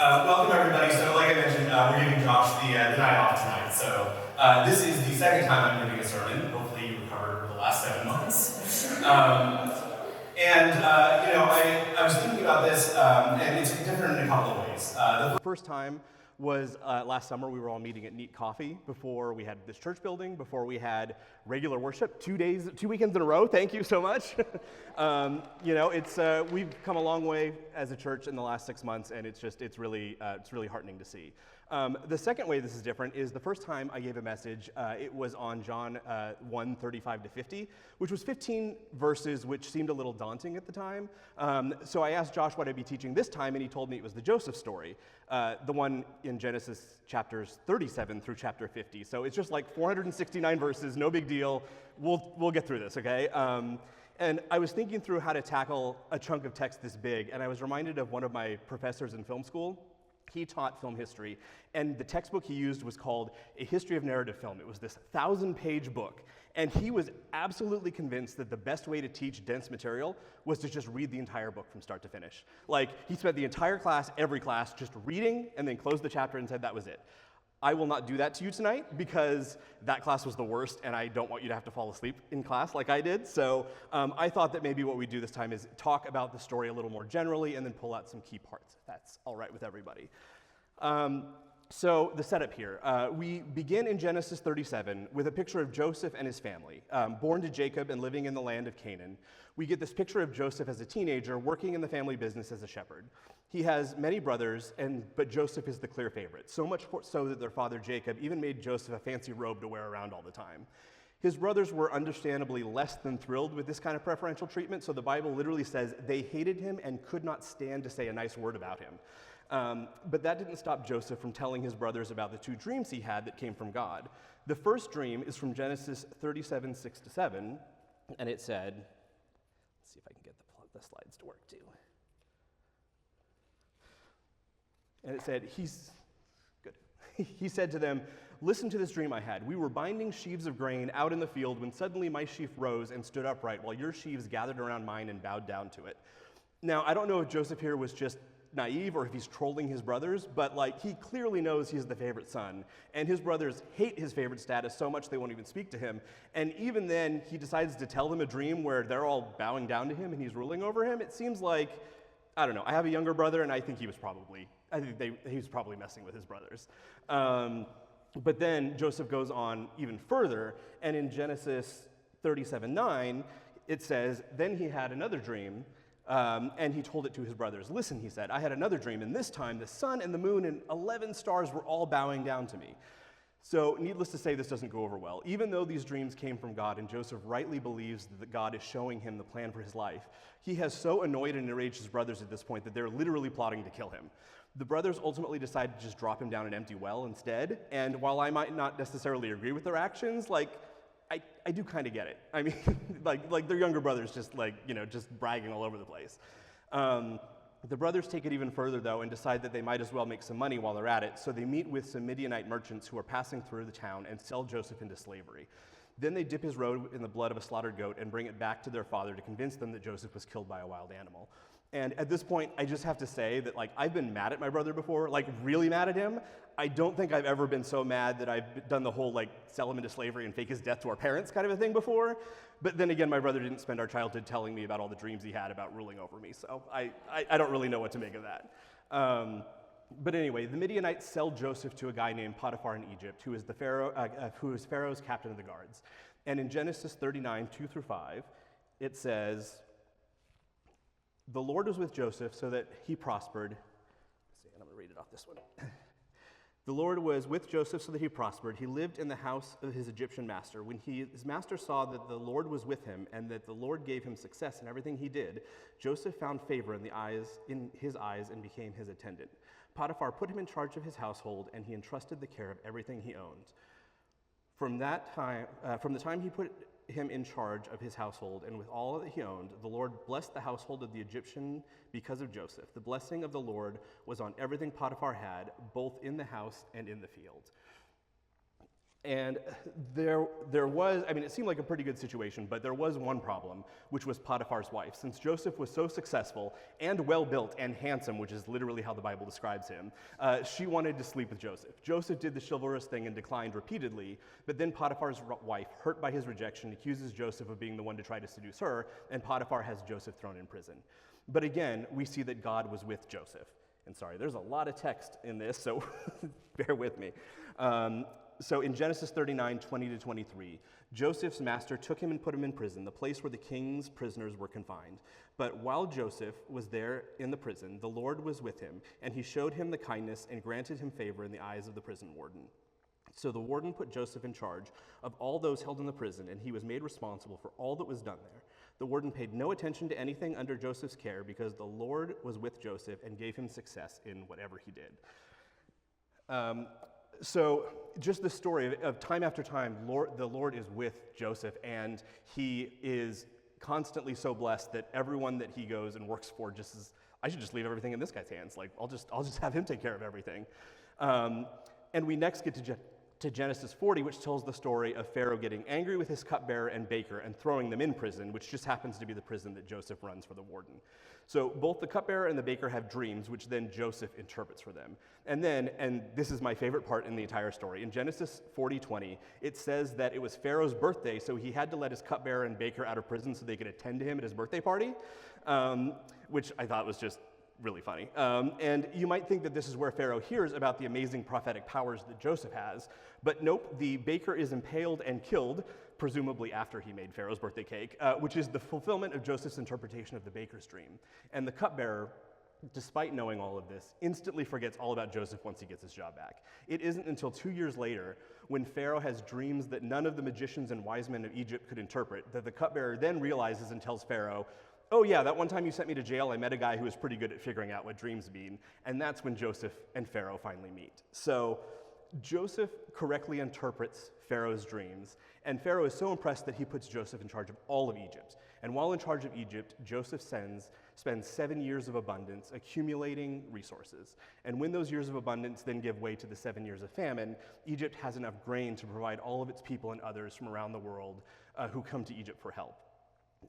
Welcome everybody. So like I mentioned, we're giving Josh the night off tonight. So this is the second time I'm giving a sermon. Hopefully you recovered over the last 7 months. I was thinking about this, and it's different in a couple of ways. The first time was last summer. We were all meeting at Neat Coffee before we had this church building, before we had regular worship, 2 weekends in a row. Thank you so much. We've come a long way as a church in the last 6 months, and it's really heartening to see. The second way this is different is the first time I gave a message, it was on John 1:35-50, which was 15 verses, which seemed a little daunting at the time. So I asked Josh what I'd be teaching this time, and he told me it was the Joseph story, the one in Genesis chapters 37 through chapter 50. So it's just like 469 verses, no big deal. We'll get through this, okay? And I was thinking through how to tackle a chunk of text this big, and I was reminded of one of my professors in film school. He taught film history, and the textbook he used was called A History of Narrative Film. It was this 1,000-page book, and he was absolutely convinced that the best way to teach dense material was to just read the entire book from start to finish. Like, he spent the entire class, every class, just reading, and then closed the chapter and said that was it. I will not do that to you tonight because that class was the worst, and I don't want you to have to fall asleep in class like I did. So I thought that maybe what we do this time is talk about the story a little more generally and then pull out some key parts, if that's all right with everybody. So the setup here, we begin in Genesis 37 with a picture of Joseph and his family, born to Jacob and living in the land of Canaan. We get this picture of Joseph as a teenager working in the family business as a shepherd. He has many brothers, but Joseph is the clear favorite, so much so that their father Jacob even made Joseph a fancy robe to wear around all the time. His brothers were understandably less than thrilled with this kind of preferential treatment, so the Bible literally says they hated him and could not stand to say a nice word about him. But that didn't stop Joseph from telling his brothers about the 2 dreams he had that came from God. The first dream is from Genesis 37, 6-7, and it said, let's see if I can get the slides to work too. And it said, he said to them, "Listen to this dream I had. We were binding sheaves of grain out in the field when suddenly my sheaf rose and stood upright while your sheaves gathered around mine and bowed down to it." Now, I don't know if Joseph here was just naive or if he's trolling his brothers, but he clearly knows he's the favorite son, and his brothers hate his favorite status so much they won't even speak to him. And even then, he decides to tell them a dream where they're all bowing down to him and he's ruling over him. It seems like, I don't know, I have a younger brother, and I think he was probably messing with his brothers. But then Joseph goes on even further, and in Genesis 37:9, it says, "Then he had another dream, and he told it to his brothers. 'Listen,' he said, 'I had another dream, and this time the sun and the moon and 11 stars were all bowing down to me.'" So needless to say, this doesn't go over well. Even though these dreams came from God, and Joseph rightly believes that God is showing him the plan for his life, he has so annoyed and enraged his brothers at this point that they're literally plotting to kill him. The brothers ultimately decide to just drop him down an empty well instead, and while I might not necessarily agree with their actions, I do kind of get it. I mean, like their younger brother's just just bragging all over the place. The brothers take it even further, though, and decide that they might as well make some money while they're at it, so they meet with some Midianite merchants who are passing through the town and sell Joseph into slavery. Then they dip his robe in the blood of a slaughtered goat and bring it back to their father to convince them that Joseph was killed by a wild animal. And at this point, I just have to say that I've been mad at my brother before, really mad at him. I don't think I've ever been so mad that I've done the whole sell him into slavery and fake his death to our parents kind of a thing before. But then again, my brother didn't spend our childhood telling me about all the dreams he had about ruling over me, so I don't really know what to make of that. But anyway, the Midianites sell Joseph to a guy named Potiphar in Egypt, who is Pharaoh's captain of the guards. And in Genesis 39, 2-5, it says, "The Lord was with Joseph so that he prospered." Let's see, and I'm going to read it off this one. "The Lord was with Joseph so that he prospered. He lived in the house of his Egyptian master. When his master saw that the Lord was with him and that the Lord gave him success in everything he did, Joseph found favor in his eyes and became his attendant. Potiphar put him in charge of his household, and he entrusted the care of everything he owned. From the time he put him in charge of his household and with all that he owned, the Lord blessed the household of the Egyptian because of Joseph. The blessing of the Lord was on everything Potiphar had, both in the house and in the field." And there was, I mean, it seemed like a pretty good situation, but there was one problem, which was Potiphar's wife. Since Joseph was so successful and well-built and handsome, which is literally how the Bible describes him, she wanted to sleep with Joseph. Joseph did the chivalrous thing and declined repeatedly, but then Potiphar's wife, hurt by his rejection, accuses Joseph of being the one to try to seduce her, and Potiphar has Joseph thrown in prison. But again, we see that God was with Joseph. And sorry, there's a lot of text in this, so bear with me. So in Genesis 39, 20 to 23, Joseph's master took him and put him in prison, the place where the king's prisoners were confined. But while Joseph was there in the prison, the Lord was with him, and he showed him the kindness and granted him favor in the eyes of the prison warden. So the warden put Joseph in charge of all those held in the prison, and he was made responsible for all that was done there. The warden paid no attention to anything under Joseph's care because the Lord was with Joseph and gave him success in whatever he did. So just the story of time after time, the Lord is with Joseph, and he is constantly so blessed that everyone that he goes and works for just is, I should just leave everything in this guy's hands. Like, I'll just have him take care of everything. And we next get to Genesis 40, which tells the story of Pharaoh getting angry with his cupbearer and baker and throwing them in prison, which just happens to be the prison that Joseph runs for the warden. So both the cupbearer and the baker have dreams, which then Joseph interprets for them. And then, and this is my favorite part in the entire story, in Genesis 40:20, it says that it was Pharaoh's birthday, so he had to let his cupbearer and baker out of prison so they could attend to him at his birthday party, which I thought was just really funny. And you might think that this is where Pharaoh hears about the amazing prophetic powers that Joseph has, but nope, the baker is impaled and killed, presumably after he made Pharaoh's birthday cake, which is the fulfillment of Joseph's interpretation of the baker's dream. And the cupbearer, despite knowing all of this, instantly forgets all about Joseph once he gets his job back. It isn't until 2 years later, when Pharaoh has dreams that none of the magicians and wise men of Egypt could interpret, that the cupbearer then realizes and tells Pharaoh, "Oh yeah, that one time you sent me to jail, I met a guy who was pretty good at figuring out what dreams mean." And that's when Joseph and Pharaoh finally meet. So Joseph correctly interprets Pharaoh's dreams, and Pharaoh is so impressed that he puts Joseph in charge of all of Egypt. And while in charge of Egypt, Joseph spends 7 years of abundance accumulating resources. And when those years of abundance then give way to the 7 years of famine, Egypt has enough grain to provide all of its people and others from around the world who come to Egypt for help.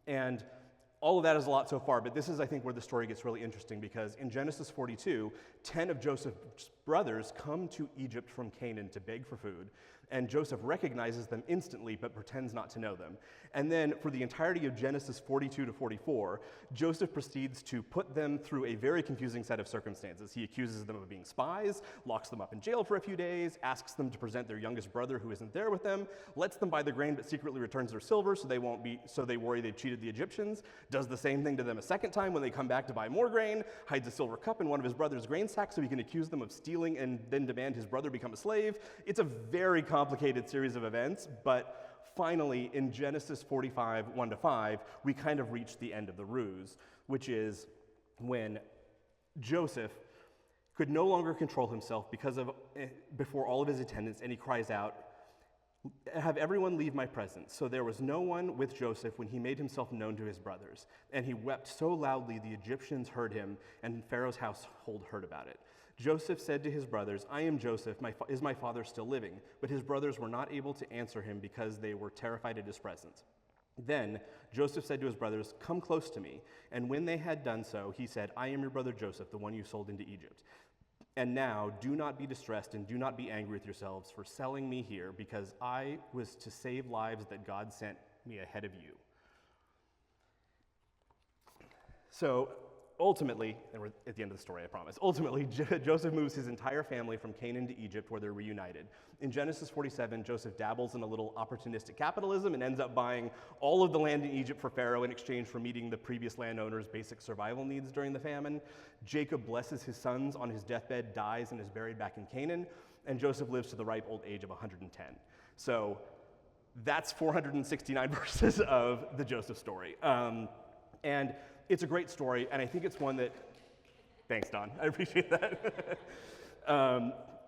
And all of that is a lot so far, but this is, I think, where the story gets really interesting, because in Genesis 42, 10 of Joseph's brothers come to Egypt from Canaan to beg for food, and Joseph recognizes them instantly but pretends not to know them. And then for the entirety of Genesis 42 to 44, Joseph proceeds to put them through a very confusing set of circumstances. He accuses them of being spies, locks them up in jail for a few days, asks them to present their youngest brother who isn't there with them, lets them buy the grain but secretly returns their silver so they worry they've cheated the Egyptians, does the same thing to them a second time when they come back to buy more grain, hides a silver cup in one of his brother's grain sacks so he can accuse them of stealing and then demand his brother become a slave. It's a very complicated series of events, but finally, in Genesis 45, 1-5, we kind of reach the end of the ruse, which is when Joseph could no longer control himself before all of his attendants, and he cries out, "Have everyone leave my presence." So there was no one with Joseph when he made himself known to his brothers. And he wept so loudly the Egyptians heard him, and Pharaoh's household heard about it. Joseph said to his brothers, "I am Joseph, is my father still living?" But his brothers were not able to answer him because they were terrified at his presence. Then Joseph said to his brothers, "Come close to me." And when they had done so, he said, "I am your brother Joseph, the one you sold into Egypt. And now do not be distressed and do not be angry with yourselves for selling me here, because I was to save lives that God sent me ahead of you." So ultimately, and we're at the end of the story, I promise, ultimately Joseph moves his entire family from Canaan to Egypt, where they're reunited. In Genesis 47, Joseph dabbles in a little opportunistic capitalism and ends up buying all of the land in Egypt for Pharaoh in exchange for meeting the previous landowner's basic survival needs during the famine. Jacob blesses his sons on his deathbed, dies, and is buried back in Canaan, and Joseph lives to the ripe old age of 110. So that's 469 verses of the Joseph story. And it's a great story, and I think it's one that, thanks, Don, I appreciate that.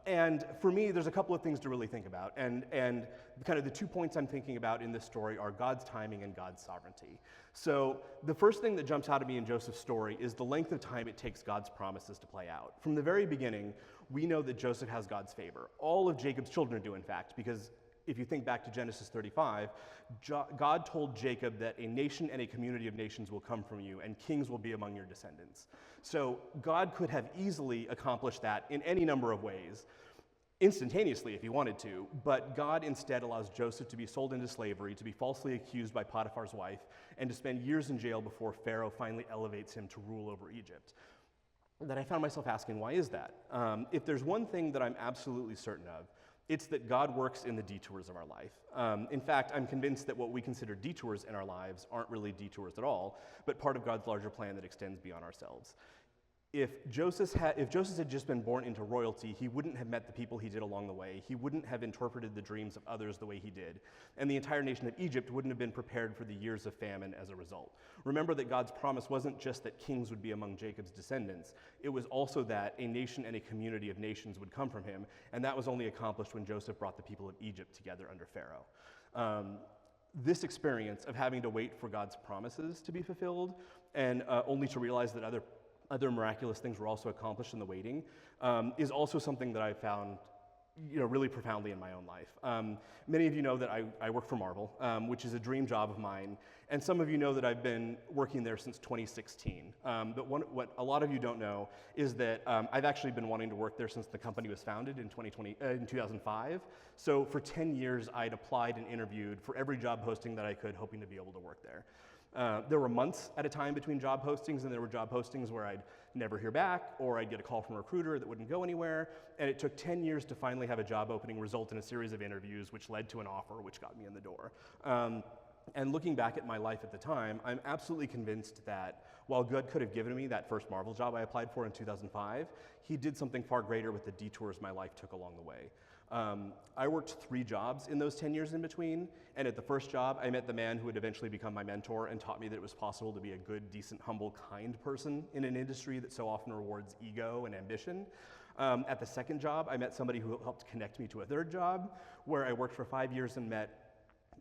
And for me, there's a couple of things to really think about, and kind of the 2 points I'm thinking about in this story are God's timing and God's sovereignty. So the first thing that jumps out at me in Joseph's story is the length of time it takes God's promises to play out. From the very beginning, we know that Joseph has God's favor. All of Jacob's children do, in fact, because if you think back to Genesis 35, God told Jacob that a nation and a community of nations will come from you, and kings will be among your descendants. So God could have easily accomplished that in any number of ways, instantaneously if he wanted to, but God instead allows Joseph to be sold into slavery, to be falsely accused by Potiphar's wife, and to spend years in jail before Pharaoh finally elevates him to rule over Egypt. That I found myself asking, why is that? If there's one thing that I'm absolutely certain of, it's that God works in the detours of our life. In fact, I'm convinced that what we consider detours in our lives aren't really detours at all, but part of God's larger plan that extends beyond ourselves. If Joseph had just been born into royalty, he wouldn't have met the people he did along the way. He wouldn't have interpreted the dreams of others the way he did. And the entire nation of Egypt wouldn't have been prepared for the years of famine as a result. Remember that God's promise wasn't just that kings would be among Jacob's descendants. It was also that a nation and a community of nations would come from him. And that was only accomplished when Joseph brought the people of Egypt together under Pharaoh. This experience of having to wait for God's promises to be fulfilled and only to realize that other miraculous things were also accomplished in the waiting, is also something that I found really profoundly in my own life. Many of you know that I work for Marvel, which is a dream job of mine, and some of you know that I've been working there since 2016. But what a lot of you don't know is that I've actually been wanting to work there since the company was founded in 2005. So for 10 years, I'd applied and interviewed for every job posting that I could, hoping to be able to work there. There were months at a time between job postings, and there were job postings where I'd never hear back, or I'd get a call from a recruiter that wouldn't go anywhere, and it took 10 years to finally have a job opening result in a series of interviews, which led to an offer, which got me in the door. And looking back at my life at the time, I'm absolutely convinced that while God could have given me that first Marvel job I applied for in 2005, he did something far greater with the detours my life took along the way. I worked 3 jobs in those 10 years in between, and at the first job, I met the man who would eventually become my mentor and taught me that it was possible to be a good, decent, humble, kind person in an industry that so often rewards ego and ambition. At the second job, I met somebody who helped connect me to a third job, where I worked for 5 years and met,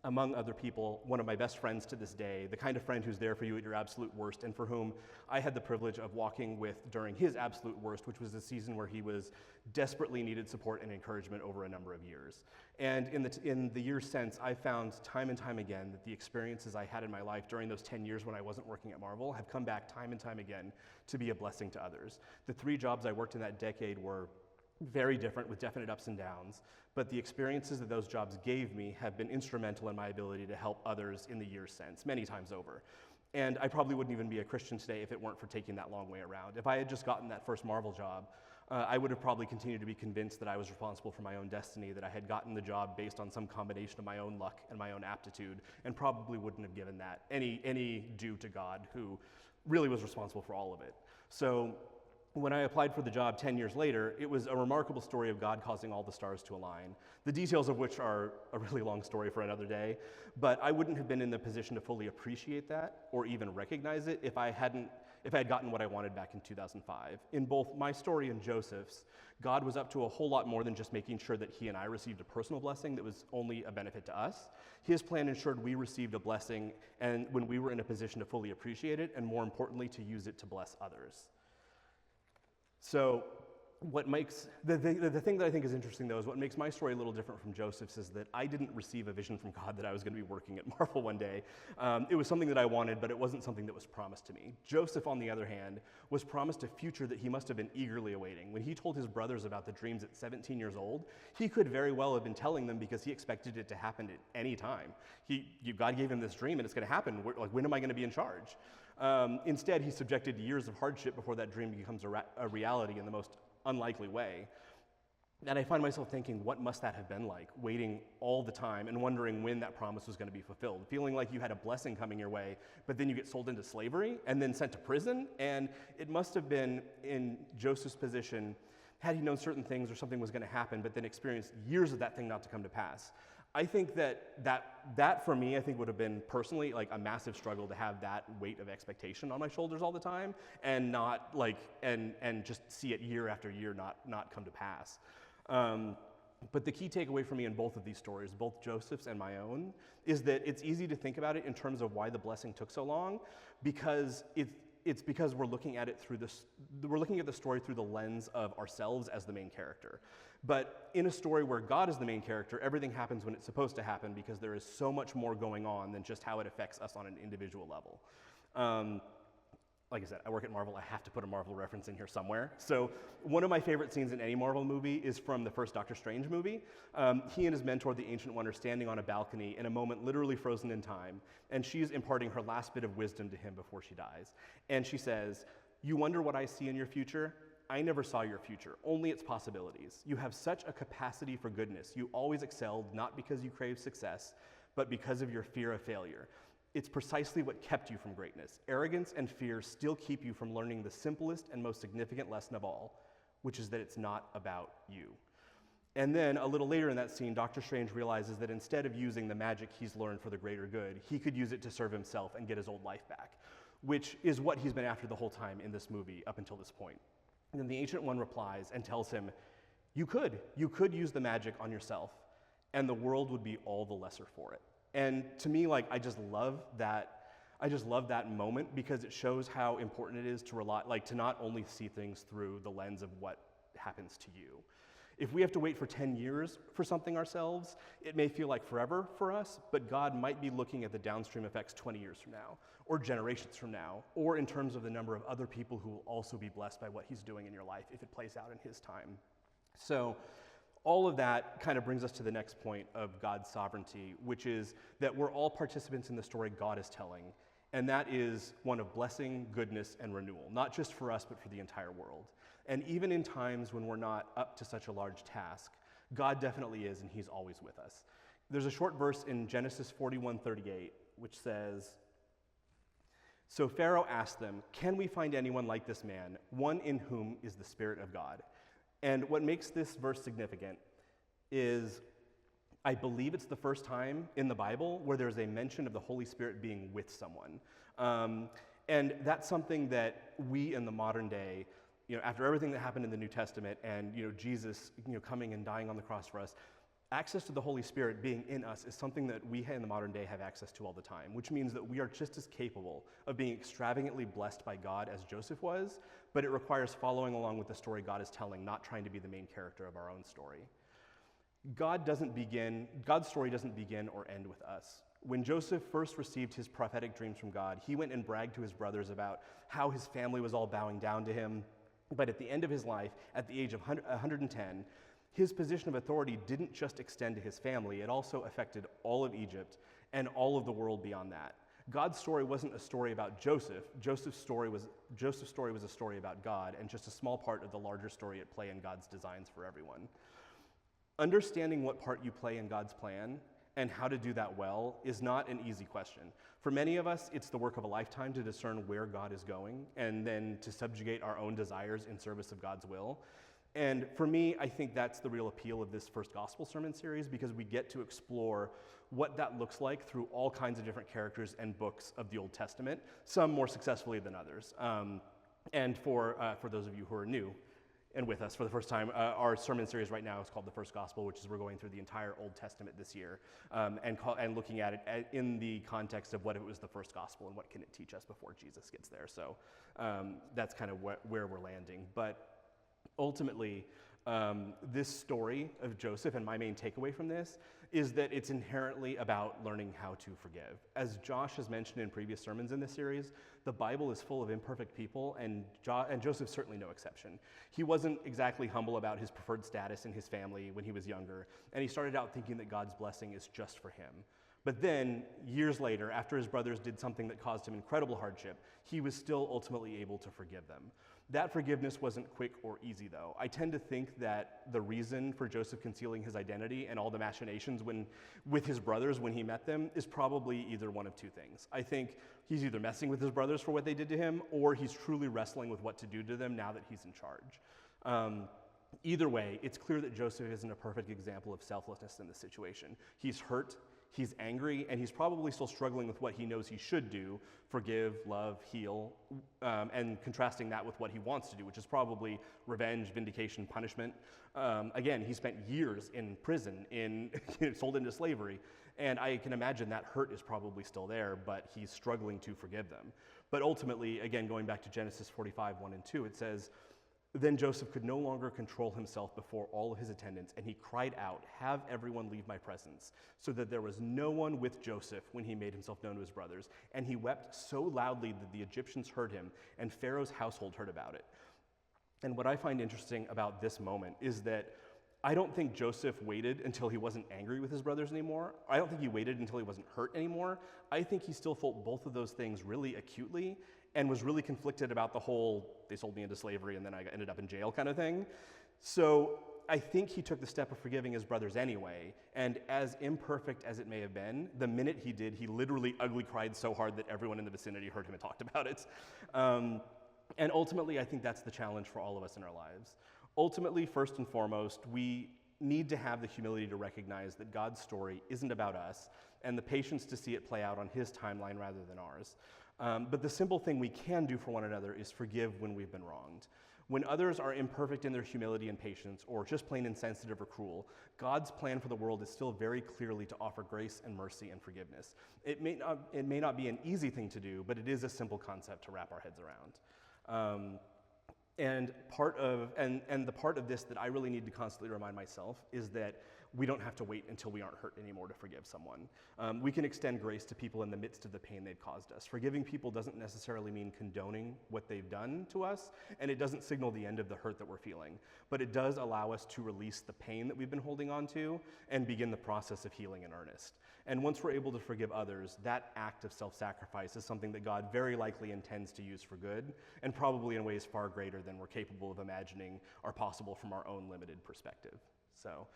among other people, one of my best friends to this day, the kind of friend who's there for you at your absolute worst, and for whom I had the privilege of walking with during his absolute worst, which was a season where he was desperately needed support and encouragement over a number of years. And in the years since, I found time and time again that the experiences I had in my life during those 10 years when I wasn't working at Marvel have come back time and time again to be a blessing to others. The 3 jobs I worked in that decade were very different with definite ups and downs, but the experiences that those jobs gave me have been instrumental in my ability to help others in the years since, many times over. And I probably wouldn't even be a Christian today if it weren't for taking that long way around. If I had just gotten that first Marvel job, I would have probably continued to be convinced that I was responsible for my own destiny, that I had gotten the job based on some combination of my own luck and my own aptitude, and probably wouldn't have given that any due to God, who really was responsible for all of it. So when I applied for the job 10 years later, it was a remarkable story of God causing all the stars to align, the details of which are a really long story for another day, but I wouldn't have been in the position to fully appreciate that or even recognize it if I had gotten what I wanted back in 2005. In both my story and Joseph's, God was up to a whole lot more than just making sure that he and I received a personal blessing that was only a benefit to us. His plan ensured we received a blessing, and when we were in a position to fully appreciate it, and more importantly, to use it to bless others. So what makes, the thing that I think is interesting though is what makes my story a little different from Joseph's is that I didn't receive a vision from God that I was going to be working at Marvel one day. It was something that I wanted, but it wasn't something that was promised to me. Joseph, on the other hand, was promised a future that he must have been eagerly awaiting. When he told his brothers about the dreams at 17 years old, he could very well have been telling them because he expected it to happen at any time. God gave him this dream and it's going to happen. When am I going to be in charge? Instead, he's subjected to years of hardship before that dream becomes a reality in the most unlikely way. And I find myself thinking, what must that have been like, waiting all the time and wondering when that promise was going to be fulfilled, feeling like you had a blessing coming your way, but then you get sold into slavery and then sent to prison? And it must have been in Joseph's position, had he known certain things or something was going to happen, but then experienced years of that thing not to come to pass. I think that for me, I think would have been personally like a massive struggle to have that weight of expectation on my shoulders all the time and not like, and just see it year after year not come to pass. But the key takeaway for me in both of these stories, both Joseph's and my own, is that it's easy to think about it in terms of why the blessing took so long, because it's because we're looking at it we're looking at the story through the lens of ourselves as the main character. But in a story where God is the main character, everything happens when it's supposed to happen because there is so much more going on than just how it affects us on an individual level. Like I said, I work at Marvel. I have to put a Marvel reference in here somewhere. So one of my favorite scenes in any Marvel movie is from the first Doctor Strange movie. He and his mentor, the Ancient One, are standing on a balcony in a moment literally frozen in time, and she's imparting her last bit of wisdom to him before she dies. And she says, "You wonder what I see in your future? I never saw your future, only its possibilities. You have such a capacity for goodness. You always excelled, not because you crave success, but because of your fear of failure. It's precisely what kept you from greatness. Arrogance and fear still keep you from learning the simplest and most significant lesson of all, which is that it's not about you." And then a little later in that scene, Doctor Strange realizes that instead of using the magic he's learned for the greater good, he could use it to serve himself and get his old life back, which is what he's been after the whole time in this movie up until this point. And then the Ancient One replies and tells him, you could use the magic on yourself, and the world would be all the lesser for it. And to me, like, I just love that moment because it shows how important it is to not only see things through the lens of what happens to you. If we have to wait for 10 years for something ourselves, it may feel like forever for us, but God might be looking at the downstream effects 20 years from now, or generations from now, or in terms of the number of other people who will also be blessed by what he's doing in your life if it plays out in his time. So all of that kind of brings us to the next point of God's sovereignty, which is that we're all participants in the story God is telling, and that is one of blessing, goodness, and renewal, not just for us, but for the entire world. And even in times when we're not up to such a large task, God definitely is, and he's always with us. There's a short verse in Genesis 41:38, which says, "So Pharaoh asked them, 'Can we find anyone like this man, one in whom is the Spirit of God?'" And what makes this verse significant is I believe it's the first time in the Bible where there's a mention of the Holy Spirit being with someone. And that's something that we in the modern day, after everything that happened in the New Testament and, Jesus, coming and dying on the cross for us, access to the Holy Spirit being in us is something that we in the modern day have access to all the time, which means that we are just as capable of being extravagantly blessed by God as Joseph was, but it requires following along with the story God is telling, not trying to be the main character of our own story. God's story doesn't begin or end with us. When Joseph first received his prophetic dreams from God, he went and bragged to his brothers about how his family was all bowing down to him. But at the end of his life, at the age of 110, his position of authority didn't just extend to his family, it also affected all of Egypt and all of the world beyond that. God's story wasn't a story about Joseph. Joseph's story was a story about God, and just a small part of the larger story at play in God's designs for everyone. Understanding what part you play in God's plan and how to do that well is not an easy question. For many of us, it's the work of a lifetime to discern where God is going and then to subjugate our own desires in service of God's will. And for me, I think that's the real appeal of this first gospel sermon series, because we get to explore what that looks like through all kinds of different characters and books of the Old Testament, some more successfully than others. And for those of you who are new and with us for the first time, our sermon series right now is called The First Gospel, which is we're going through the entire Old Testament this year and looking at it in the context of what it was the first gospel and what can it teach us before Jesus gets there. So that's kind of where we're landing. But ultimately, this story of Joseph, and my main takeaway from this, is that it's inherently about learning how to forgive. As Josh has mentioned in previous sermons in this series, the Bible is full of imperfect people, and Joseph's certainly no exception. He wasn't exactly humble about his preferred status in his family when he was younger, and he started out thinking that God's blessing is just for him. But then, years later, after his brothers did something that caused him incredible hardship, he was still ultimately able to forgive them. That forgiveness wasn't quick or easy, though. I tend to think that the reason for Joseph concealing his identity and all the machinations with his brothers when he met them is probably either one of two things. I think he's either messing with his brothers for what they did to him, or he's truly wrestling with what to do to them now that he's in charge. Either way, it's clear that Joseph isn't a perfect example of selflessness in this situation. He's hurt, he's angry, and he's probably still struggling with what he knows he should do: forgive, love, heal, and contrasting that with what he wants to do, which is probably revenge, vindication, punishment. Again, he spent years in prison, sold into slavery, and I can imagine that hurt is probably still there, but he's struggling to forgive them. But ultimately, again, going back to Genesis 45, 1 and 2, it says, "Then Joseph could no longer control himself before all of his attendants, and he cried out, 'Have everyone leave my presence,' so that there was no one with Joseph when he made himself known to his brothers. And he wept so loudly that the Egyptians heard him, and Pharaoh's household heard about it." And what I find interesting about this moment is that I don't think Joseph waited until he wasn't angry with his brothers anymore. I don't think he waited until he wasn't hurt anymore. I think he still felt both of those things really acutely and was really conflicted about the whole, they sold me into slavery and then I ended up in jail kind of thing. So I think he took the step of forgiving his brothers anyway, and as imperfect as it may have been, the minute he did, he literally ugly cried so hard that everyone in the vicinity heard him and talked about it. And ultimately, I think that's the challenge for all of us in our lives. Ultimately, first and foremost, we need to have the humility to recognize that God's story isn't about us, and the patience to see it play out on his timeline rather than ours. But the simple thing we can do for one another is forgive when we've been wronged. When others are imperfect in their humility and patience, or just plain insensitive or cruel, God's plan for the world is still very clearly to offer grace and mercy and forgiveness. It may not be an easy thing to do, but it is a simple concept to wrap our heads around. And the part of this that I really need to constantly remind myself is that we don't have to wait until we aren't hurt anymore to forgive someone. We can extend grace to people in the midst of the pain they've caused us. Forgiving people doesn't necessarily mean condoning what they've done to us, and it doesn't signal the end of the hurt that we're feeling. But it does allow us to release the pain that we've been holding on to and begin the process of healing in earnest. And once we're able to forgive others, that act of self-sacrifice is something that God very likely intends to use for good, and probably in ways far greater than we're capable of imagining are possible from our own limited perspective. So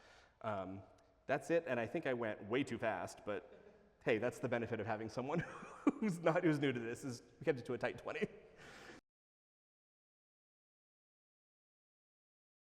that's it, and I think I went way too fast, but hey, that's the benefit of having someone who's new to this, is we kept it to a tight 20.